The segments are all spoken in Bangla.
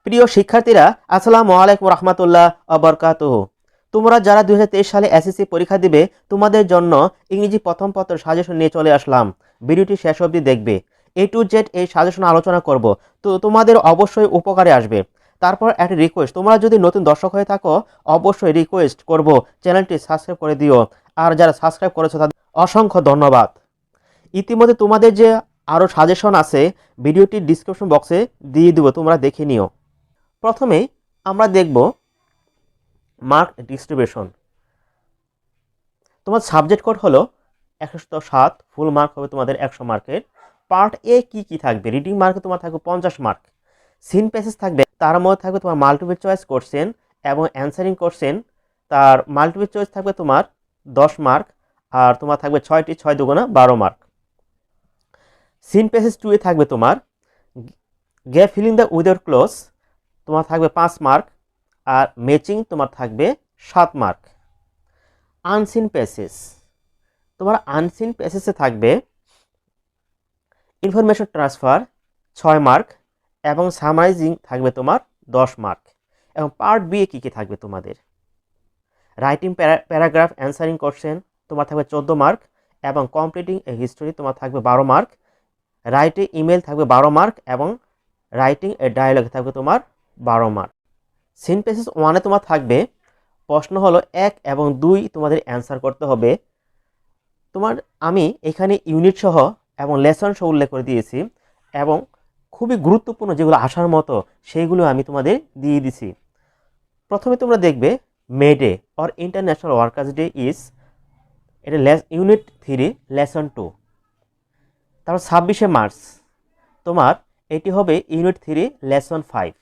প্রিয় শিক্ষার্থীরা, আসসালামু আলাইকুম রহমতুল্লাহ ওবরকাতুহু। তোমরা যারা 2023 সালে এসএসসি পরীক্ষা দিবে, তোমাদের জন্য ইংরেজি প্রথম পত্র সাজেশন নিয়ে চলে আসলাম। ভিডিওটি শেষ অবধি দেখবে। A to Z এই সাজেশন আলোচনা করব, তো তোমাদের অবশ্যই উপকারে আসবে। তারপর একটা রিকোয়েস্ট, তোমরা যদি নতুন দর্শক হয়ে থাকো, অবশ্যই রিকোয়েস্ট করব চ্যানেলটি সাবস্ক্রাইব করে দিও। আর যারা সাবস্ক্রাইব করেছো তাদের অসংখ্য ধন্যবাদ। ইতিমধ্যে তোমাদের যে আরও সাজেশন আছে, ভিডিওটি ডিসক্রিপশন বক্সে দিয়ে দেবো, তোমরা দেখে নিও। প্রথমেই আমরা দেখব মার্ক ডিস্ট্রিবিউশন। তোমার সাবজেক্ট কোড হলো 107, ফুল মার্ক হবে তোমাদের 100 মার্কের। পার্ট এ কি থাকবে? রিডিং মার্কে তোমার থাকবে 50 মার্ক। সিন প্যাসেজ থাকবে, তার মধ্যে থাকবে তোমার মাল্টিপল চয়েস কোশ্চেন এবং অ্যান্সারিং কোশ্চেন। তার মাল্টিপল চয়েস থাকবে তোমার 10 মার্ক, আর তোমার থাকবে 6টি, 6 দুগুণা 12 মার্ক। সিন প্যাসেজ 2 এ থাকবে তোমার gap filling the without close, তোমার থাকবে 5 মার্ক, আর ম্যাচিং তোমার থাকবে 7 মার্ক। আনসিন প্যাসেজ, তোমার আনসিন প্যাসেজে থাকবে ইনফরমেশন ট্রান্সফার 6 মার্ক এবং সামারাইজিং থাকবে তোমার 10 মার্ক। এবং পার্ট বি এ কী থাকবে তোমাদের? রাইটিং প্যারাগ্রাফ অ্যান্সারিং কোশ্চেন তোমার থাকবে 14 মার্ক এবং কমপ্লিটিং এ হিস্টোরি তোমার থাকবে 12 মার্ক। রাইটিং ইমেল থাকবে 12 মার্ক এবং রাইটিং এ ডায়ালগ থাকবে তোমার 12 মার্ক। সিন প্যাসেজ 1 এ তোমার থাকবে প্রশ্ন হলো 1 এবং 2 তোমাদের অ্যান্সার করতে হবে। আমি এখানে ইউনিট সহ এবং লেসন সহ উল্লেখ করে দিয়েছি, এবং খুবই গুরুত্বপূর্ণ যেগুলো আসার মতো সেইগুলো আমি তোমাদের দিয়ে দিছি। প্রথমে তোমরা দেখবে মে day or international workers day is, এটা ইউনিট 3 লেসন 2। তারপর 26শে মার্চ তোমার এটি হবে ইউনিট 3 লেসন 5।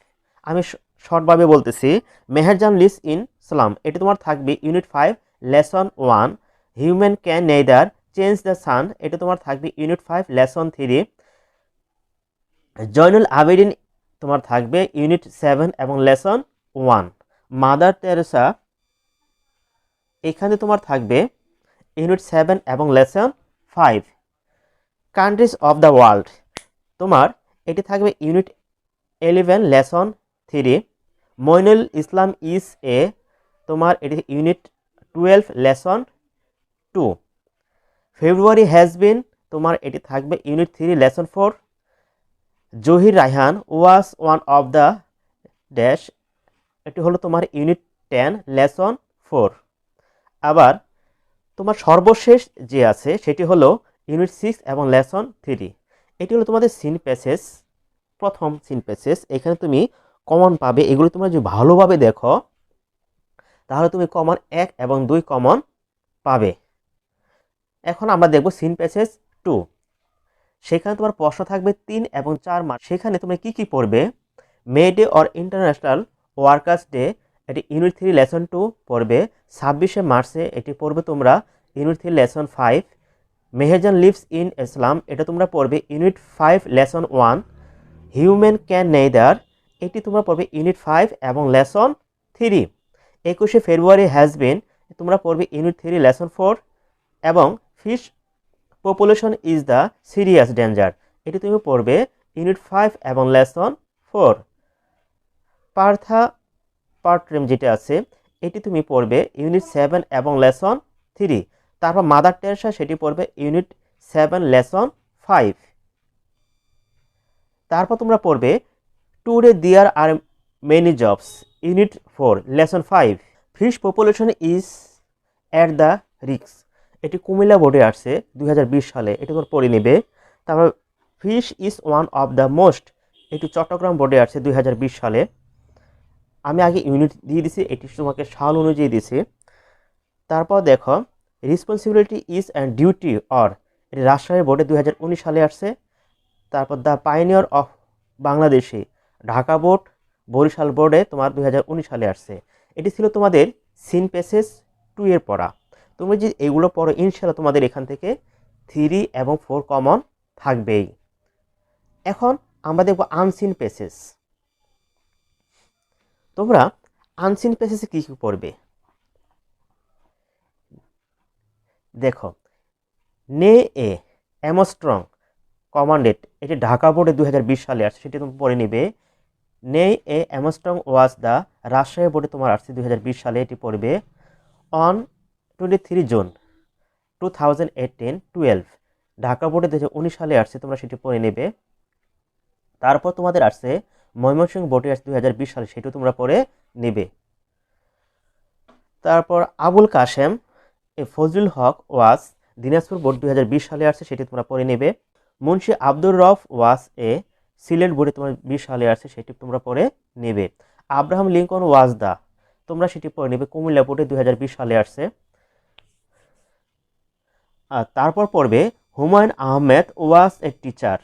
আমি শর্টভাবে বলতেছি, মেহেরজান লিভস ইন সালাম, এটি তোমার থাকবে unit 5 lesson 1। Human can neither change the sun, এটা তোমার থাকবে ইউনিট 5 লেসন 3। জয়নুল আবেদিন তোমার থাকবে ইউনিট 7 এবং লেসন 1। মাদার তেরেসা এখানে তোমার থাকবে ইউনিট 7 এবং lesson 5। Countries of the world তোমার এটি থাকবে ইউনিট 11 লেসন 3। মইনুল ইসলাম ইস এ তোমার এটি unit 12 lesson 2। February has been তোমার এটি থাকবে unit 3 lesson 4। Zahir Raihan was one of the dash, এটি হলো তোমার ইউনিট 10 লেসন 4। আবার তোমার সর্বশেষ যে আছে সেটি হলো ইউনিট 6 এবং লেসন 3। এটি হলো তোমাদের সিন প্যাসেজ, প্রথম সিন প্যাসেজ। এখানে তুমি কমন পাবে, এগুলো তোমরা যদি ভালোভাবে দেখো তাহলে তুমি কমন 1 এবং 2 কমন পাবে। এখন আমরা দেখব সিন প্যাসেজ 2। সেখানে তোমার প্রশ্ন থাকবে 3 এবং 4 মার্ক। সেখানে তোমরা কি পড়বে? May day or international workers day, এটি ইউনিট 3 লেসন 2 পড়বে। 26শে মার্চে এটি পড়বে তোমরা unit 3 lesson 5। Meherjan lives in Islam, এটা তোমরা পড়বে unit 5 lesson 1। Human can neither, এটি তোমরা পড়বে ইউনিট 5 এবং লেসন 3। 21শে ফেব্রুয়ারি হ্যাজ বিন তোমরা পড়বে ইউনিট 3 লেসন 4। এবং fish population is the serious danger, এটি তুমি পড়বে ইউনিট 5 এবং লেসন 4। পার্থা পার্ট্রেম যেটা আছে এটি তুমি পড়বে ইউনিট 7 এবং লেসন 3। তারপর মাদার টেরেসা সেটি পড়বে ইউনিট 7 লেসন 5। তারপর তোমরা পড়বে today there are many jobs, unit 4 lesson 5। Fish population is at the risk, এটি কুমিল্লা বোর্ডে আসছে 2020 সালে, এটি তোমরা পড়ে নেবে। তারপর fish is one of the most, এটি চট্টগ্রাম বোর্ডে আসছে 2020 সালে। আমি আগে ইউনিট দিয়ে দিছি, এটি তোমাকে সাল অনুযায়ী দিছি। তারপর দেখো responsibility is and duty or, এটি রাজশাহী বোর্ডে 2019 সালে আসছে। তারপর the pioneer of Bangladeshi Dhaka board, Barisal বোর্ডে তোমার 2019 সালে আসছে। এটি ছিল তোমাদের সিন প্যাসেজ 2 এর পড়া। তুমি যদি এগুলো পড়ো ইনশাআল্লাহ তোমাদের এখান থেকে 3 এবং 4 কমন থাকবেই। এখন আমরা দেখব আনসিন প্যাসেজ। তোমরা আনসিন প্যাসেজে কী পড়বে? দেখো নে এ অ্যামস্ট্রং কমান্ডেড, এটি ঢাকা বোর্ডে 2020 সালে আসছে, সেটি তুমি পড়ে নিবে। নেই এ অ্যামস্ট্রং ওয়াজ দ্য রাজশাহী বোর্ডে তোমার আসছে 2020 সালে, এটি পড়বে অন 23 জুন 2018-12। ঢাকা বোর্ডে 2019 সালে আসছে, তোমরা সেটি পড়ে নেবে। তারপর তোমাদের আসছে ময়মনসিংহ বোর্ডে আসছে 2020 সালে, সেটিও তোমরা পড়ে নেবে। তারপর আবুল কাশেম এ ফজলুল হক ওয়াজ দিনাজপুর বোর্ড 2020 সালে আসছে, সেটি তোমরা পড়ে নেবে। মুন্সি আব্দুর রফ ওয়াজ এ সিলেট বোর্ডে তোমার 20 সালে আসছে, সেটি তোমরা পড়ে নেবে। আব্রাহাম লিঙ্কন ওয়াজ দা, তোমরা সেটি পড়ে নেবে, কুমিল্লা বোর্ডে 2020 সালে আসছে। আর তারপর পড়বে হুমায়ুন আহমেদ ওয়াজ এ টিচার,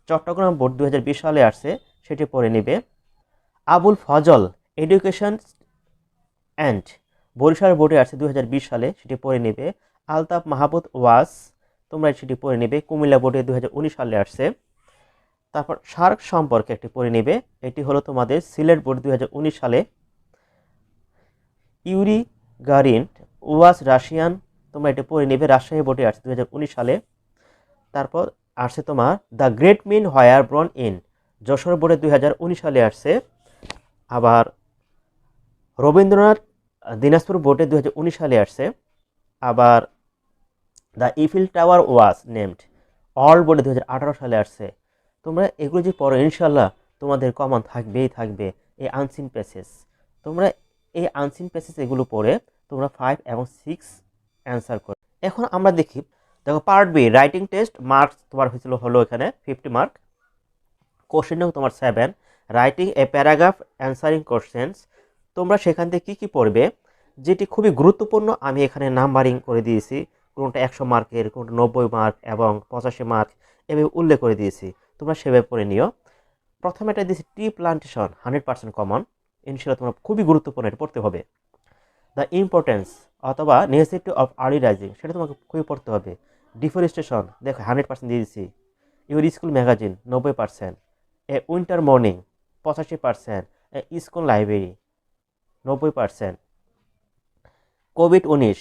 চট্টগ্রাম বোর্ড 2020 সালে আসছে, সেটি পড়ে নেবে। আবুল ফজল এডুকেশন অ্যান্ড বরিশাল বোর্ডে আসছে 2020 সালে, সেটি পড়ে নেবে। আলতাফ মাহমুদ ওয়াজ, তোমরা সেটি পড়ে নেবে, কুমিল্লা বোর্ডে 2019 সালে আসছে। তারপর শার্ক সম্পর্কে একটি পড়ে নেবে, এটি হলো তোমাদের সিলেট বোর্ড 2019 সালে। ইউরি গারিন ওয়াজ রাশিয়ান, তোমরা এটি পড়ে নেবে, রাজশাহী বোর্ডে আসছে 2019 সালে। তারপর আসছে তোমার the great men where born in, Jessore বোর্ডে 2019 সালে আসছে। আবার রবীন্দ্রনাথ দিনাজপুর বোর্ডে 2019 সালে আসছে। আবার the Eiffel tower was named all বোর্ডে 2018 সালে আসছে। তোমরা এগুলো যে পড়ো ইনশাল্লাহ তোমাদের কমন থাকবেই থাকবে এই আনসিন প্যাসেজ। তোমরা এই আনসিন প্যাসেজ এগুলো পড়ে তোমরা 5 এবং 6 অ্যান্সার করো। এখন আমরা দেখি, দেখো part B writing test marks তোমার হলো এখানে 50 মার্ক। কোশ্চেন নং তোমার 7 writing a paragraph answering questions. তোমরা সেখান থেকে কী কী পড়বে, যেটি খুবই গুরুত্বপূর্ণ আমি এখানে নাম্বারিং করে দিয়েছি, কোনটা 100 মার্কের, কোনটা 90 মার্ক এবং 85 মার্ক এভাবে উল্লেখ করে দিয়েছি, তোমরা সেভাবে পড়ে নিও। প্রথমে এটা দিয়েছি টি প্লান্টেশন 100% কমন, ইনশাল্লাহ তোমরা খুবই গুরুত্বপূর্ণ, এটা পড়তে হবে। দ্য ইম্পর্টেন্স অথবা নেসেসিটি অফ আর্লি রাইজিং, সেটা তোমাকে খুবই পড়তে হবে। ডিফরেস্টেশন দেখো 100% দিয়ে দিয়েছি। Your school magazine 90%। A winter morning 85%। A school library 90%। COVID-19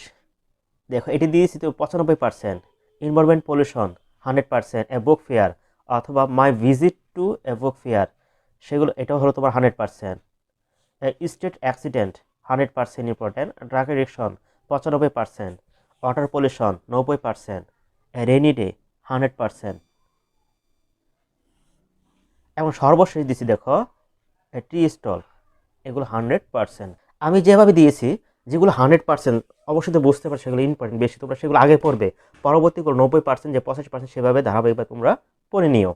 দেখো এটি দিয়েছি তো 95%। Environment pollution 100%। এ বুক ফেয়ার অথবা my visit to A book fair, সেগুলো এটাও হলো তোমার 100%। State accident 100% important. Drug addiction 95%। Water pollution 90%। Rainy day 100%। এবং সর্বশেষ দিচ্ছি দেখো ট্রি স্টল, এগুলো 100%। আমি যেভাবে দিয়েছি যেগুলো 100% অবশ্যই তো বুঝতে পারছো সেগুলো ইম্পর্টেন্ট বেশি, তোমরা সেগুলো আগে পড়বে, পরবর্তীগুলো 90% যে 85% সেভাবে ধারাবাহিকভাবে তোমরা পড়ে নিও।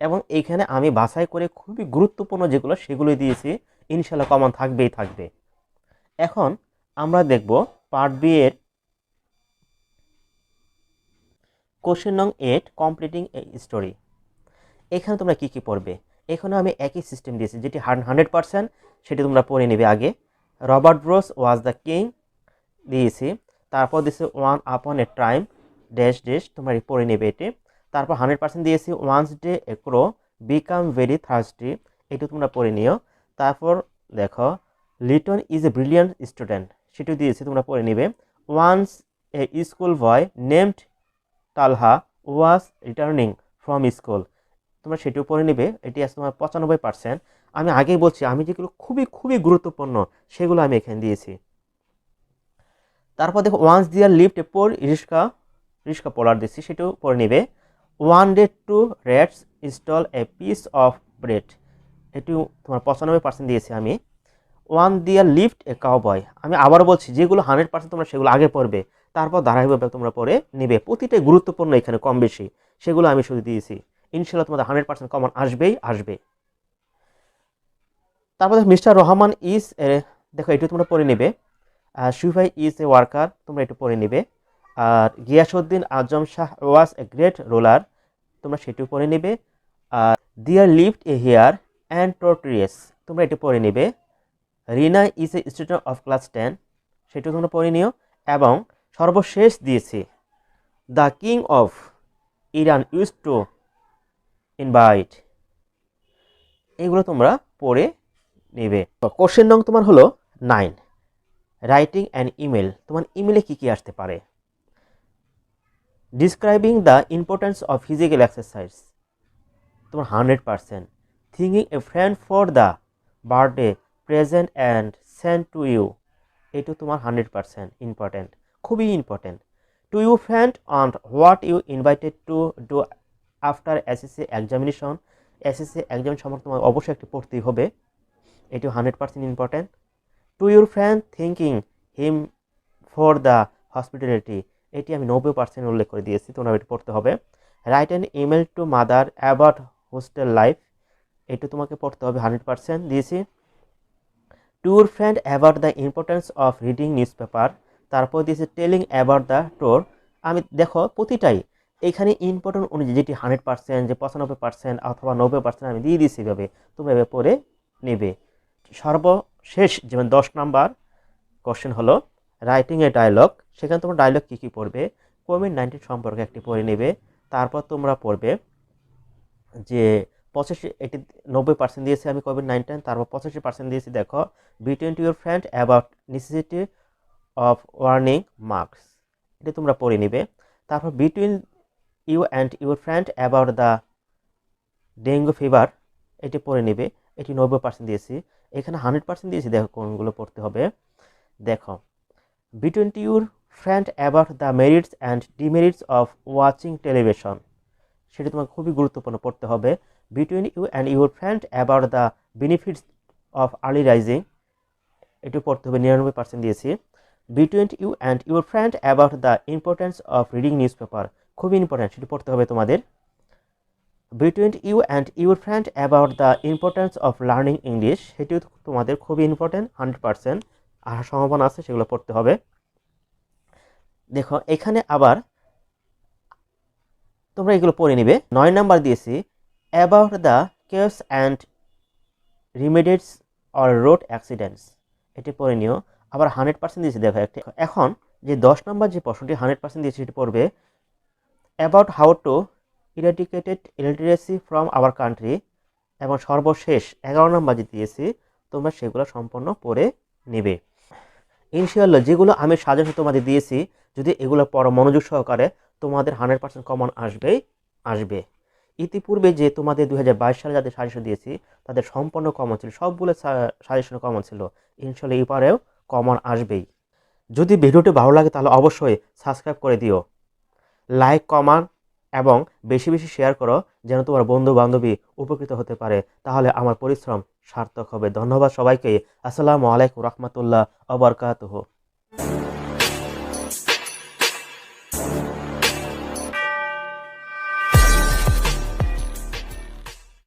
এবং এইখানে আমি বাছাই করে খুবই গুরুত্বপূর্ণ যেগুলো সেগুলোই দিয়েছি, ইনশাল্লাহ কমন থাকবেই থাকবে। এখন আমরা দেখব পার্ট বি এর কোশ্চেন নং 8 কমপ্লিটিং এ স্টোরি। এখানে তোমরা কি কি পড়বে, এখানে আমি একই সিস্টেম দিয়েছি, যেটি 100% সেটি তোমরা পড়ে নেবে আগে। Robert Bruce was the king দিয়েছি। তারপর দিয়েছি ওয়ান আপন এ টাইম ড্যাশ ড্যাশ, তোমরা পড়ে নেবে এটি। তারপর 100% দিয়েছি once day a crow become very thirsty, এটি তোমরা পড়ে নিও। তারপর দেখো Liton is a brilliant student, সেটিও দিয়েছি, তোমরা পড়ে নেবে। Once a school boy named Talha was returning from school, তোমরা সেটিও পড়ে নেবে, এটি আছে তোমার 95%। আমি আগেই বলছি আমি যেগুলো খুবই খুবই গুরুত্বপূর্ণ সেগুলো আমি এখানে দিয়েছি। তারপর দেখো ওয়ান্স দিয়ার লিফট এ পোর রিস্কা পোলার দিচ্ছি, সেটাও পড়ে নেবে। One day two rats stole a piece of bread, এটিও তোমার 95% দিয়েছি আমি। ওয়ান দিয়ার লিফট এ কাউবয়, আমি আবার বলছি যেগুলো 100% তোমরা সেগুলো আগে পড়বে, তারপর ধারাবাহিকভাবে তোমরা পড়ে নেবে, প্রতিটাই গুরুত্বপূর্ণ এখানে কম বেশি, সেগুলো আমি শুধু দিয়েছি। ইনশাল্লাহ তোমাদের 100% কমন আসবেই আসবে। তারপর দেখো মিস্টার রহমান ইজ এ, দেখো এটি তোমরা পড়ে নেবে। সুফাই ইজ এ ওয়ার্কার, তোমরা এটি পড়ে নেবে। আর Giasuddin Azam Shah was a great ruler, তোমরা সেটিও পড়ে নেবে। আর there lived a hare and tortoise, তোমরা এটি পড়ে নেবে। Rina is a student of class 10, সেটিও তোমরা পড়ে নিও। এবং সর্বশেষ দিয়েছি the king of Iran used to invite, এগুলো তোমরা পড়ে নেবে। কোশ্চেন নং তোমার হলো 9 রাইটিং অ্যান ইমেল, তোমার ইমেলে কি কি আসতে পারে। Describing the importance of physical exercise, তোমার 100%। Thinking a friend for the birthday present and send to you, এটা তোমার 100% ইম্পর্টেন্ট, খুবই important. To you friend on what you invited to do after SSC examination, SSC exam সম্পর্কে তোমার অবশ্যই একটি পড়তেই হবে, এটিও 100% important. To your friend thinking him for the hospitality, এটি আমি 90% উল্লেখ করে দিয়েছি, তোমরা এটি পড়তে হবে। Write an email to mother about hostel life, এটি তোমাকে পড়তে হবে, 100% দিয়েছি। Two your friend about the importance of reading news paper, তারপর দিয়েছি টেলিং অ্যাবাউট দ্য টোর। আমি দেখো প্রতিটাই এখানে ইম্পর্টেন্ট অনুযায়ী যেটি 100%, যে 95% অথবা 90% আমি দিয়ে দিয়েছি, এভাবে তোমরা এভাবে পড়ে নেবে। সর্বশেষ যেমন 10 নাম্বার কোশ্চেন হলো রাইটিং এ ডায়লগ, সেখানে তোমরা ডায়লগ কী কী পড়বে, কোভিড-19 সম্পর্কে একটি পড়ে নেবে। তারপর তোমরা পড়বে যে 85, এটি 90% দিয়েছি আমি কোভিড-19, তারপর 85% দিয়েছি দেখো between two your friend about necessity of warning marks, এটি তোমরা পড়ে নিবে। তারপর between you and your friend about the dengue fever, এটি পড়ে নিবে, এটি 90% দিয়েছি। এখানে 100% দিয়েছি, দেখো কোনগুলো পড়তে হবে। দেখো between two your friend about the merits and demerits of watching television, সেটি তোমাকে খুবই গুরুত্বপূর্ণ পড়তে হবে। Between you and your friend about the benefits of early rising, এটি পড়তে হবে, 99% দিয়েছি। Between you and your friend about the importance of reading newspaper, খুবই ইম্পর্টেন্ট, সেটি পড়তে হবে তোমাদের। Between you and your friend about the importance of learning English, সেটিও তোমাদের খুবই ইম্পর্টেন্ট, 100% আসার সম্ভাবনা আছে, সেগুলো পড়তে হবে। দেখো এখানে আবার তোমরা এগুলো পড়ে নিবে। 9 নাম্বার দিয়েছি about the case and remedies or road accidents, এটি পড়ে নিও, আবার 100% দিয়েছি। দেখো একটি এখন যে 10 নম্বর যে প্রশ্নটি 100% দিয়েছি, সেটি পড়বে about how to eradicated illiteracy from our country, এবং সর্বশেষ 11 নম্বর যে দিয়েছি, তোমরা সেগুলো সম্পূর্ণ পড়ে নেবে। ইনশাআল্লাহ যেগুলো আমি সাজেশন তোমাদের দিয়েছি, যদি এগুলো পড়ো মনোযোগ সহকারে, তোমাদের 100% কমন আসবেই আসবে। ইতিপূর্বে যে তোমাদের 2022 সালে যাদের সাজেশন দিয়েছি, তাদের সম্পূর্ণ কমন ছিল, সবগুলো সাজেশন কমন ছিল। ইনশাআল্লাহ এবারেও কমন আসবেই। যদি ভিডিওটি ভালো লাগে তাহলে অবশ্যই সাবস্ক্রাইব করে দিও, লাইক কমেন্ট এবং বেশি বেশি শেয়ার করো, যেন তোমার বন্ধু বান্ধবী উপকৃত হতে পারে, তাহলে আমার পরিশ্রম সার্থক হবে। ধন্যবাদ সবাইকে। আসসালামু আলাইকুম রহমতুল্লাহ ওয়া বারাকাতুহু।